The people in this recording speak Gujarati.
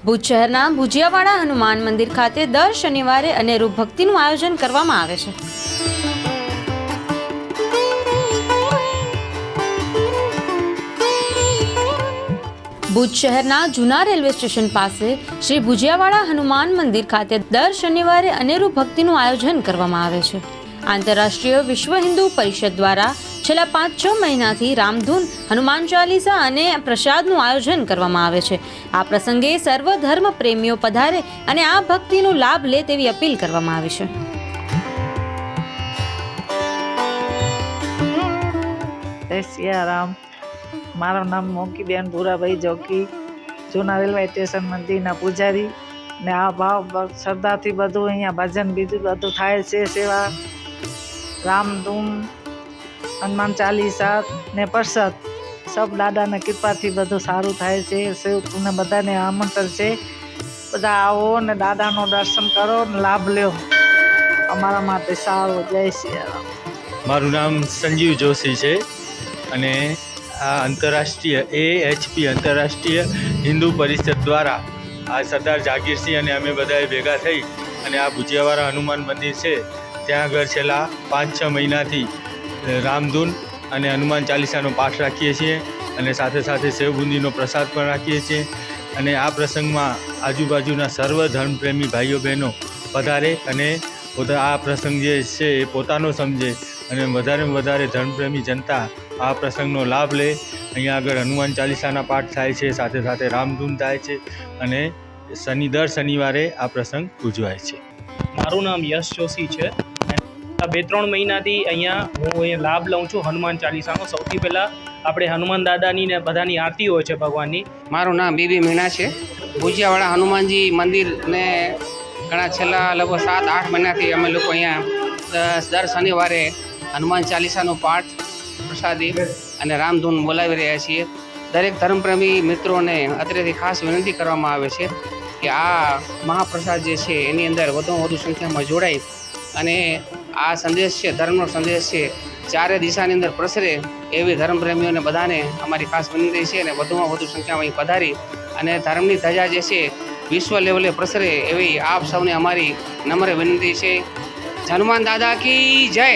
ભુજ શહેરના ભુજિયાવાડા હનુમાન મંદિર ખાતે દર શનિવારે અનેરું ભક્તિનું આયોજન કરવામાં આવે છે. ભુજ શહેરના જૂના રેલવે સ્ટેશન પાસે શ્રી ભુજિયાવાડા હનુમાન મંદિર ખાતે દર શનિવારે અનેરું ભક્તિનું આયોજન કરવામાં આવે છે. આંતરરાષ્ટ્રીય વિશ્વ હિન્દુ પરિષદ દ્વારા છેલ્લા 5-6 મહિનાથી રામધૂન, હનુમાન ચાલીસા અને પ્રસાદનું આયોજન કરવામાં આવે છે. આ પ્રસંગે સર્વ ધર્મ પ્રેમીઓ પધારે અને આ ભક્તિનો લાભ લે તેવી અપીલ કરવામાં આવી છે. જય સિયારામ. મારું નામ મોકીબેન ભૂરાભાઈ જોકી, જૂના રેલવે સ્ટેશન મંદિરના પૂજારી ને આ ભાવ શ્રદ્ધાથી બધું અહીંયા ભજન બીજું બધું થાય છે. સેવા, રામધૂન, હનુમાન ચાલીસા ને પ્રસાદ સબ દાદાના કૃપાથી બધું સારું થાય છે. સેવકને બધાને આમંત્રણ છે, બધા આવો ને દાદાનો દર્શન કરો ને લાભ લ્યો, અમારા માટે સારું. જય સિયારામ. મારું નામ સંજીવ જોશી છે અને આ આંતરરાષ્ટ્રીય AHP આંતરરાષ્ટ્રીય હિન્દુ પરિષદ દ્વારા આ સરદાર જાગીરસિંહ અને અમે બધાએ ભેગા થઈ અને આ ભુજિયાવાડા હનુમાન મંદિર છે ત્યાં આગળ છેલ્લા 5-6 મહિનાથી રામધૂન અને હનુમાન ચાલીસાનો પાઠ રાખીએ છીએ અને સાથે સાથે સેવ બુંદીનો પ્રસાદ પણ રાખીએ છીએ. અને આ પ્રસંગમાં આજુબાજુના સર્વ ધર્મપ્રેમી ભાઈઓ બહેનો પધારે અને આ પ્રસંગ જે છે એ પોતાનો સમજે અને વધારેમાં વધારે ધર્મપ્રેમી જનતા આ પ્રસંગનો લાભ લે. અહીંયા આગળ હનુમાન ચાલીસાના પાઠ થાય છે, સાથે સાથે રામધૂન થાય છે અને દર શનિવારે આ પ્રસંગ ઉજવાય છે. મારું નામ યશ જોશી છે. 2-3 મહિનાથી હું લાભ લઉં છું હનુમાન ચાલીસાનો. સૌથી પહેલાં આપણે હનુમાન દાદાની ને બધાની આરતી હોય છે ભગવાનની. મારું નામ બીબી મીણા છે. ભુજિયાવાડા હનુમાનજી મંદિરને ઘણા છેલ્લા લગભગ 7-8 મહિનાથી અમે લોકો અહીંયા દર શનિવારે હનુમાન ચાલીસાનો પાઠ, પ્રસાદી અને રામધૂન બોલાવી રહ્યા છીએ. દરેક ધર્મપ્રેમી મિત્રોને અત્રેથી ખાસ વિનંતી કરવામાં આવે છે કે આ મહાપ્રસાદ જે છે એની અંદર વધુમાં વધુ સંખ્યામાં જોડાય અને આ સંદેશ છે, ધર્મનો સંદેશ છે, ચારે દિશાની અંદર પ્રસરે એવી ધર્મપ્રેમીઓને બધાને અમારી ખાસ વિનંતી છે અને વધુમાં વધુ સંખ્યામાં અહીં પધારી અને ધર્મની ધજા જે છે વિશ્વ લેવલે પ્રસરે એવી આપ સૌને અમારી નમ્ર વિનંતી છે. હનુમાન દાદા કી જય.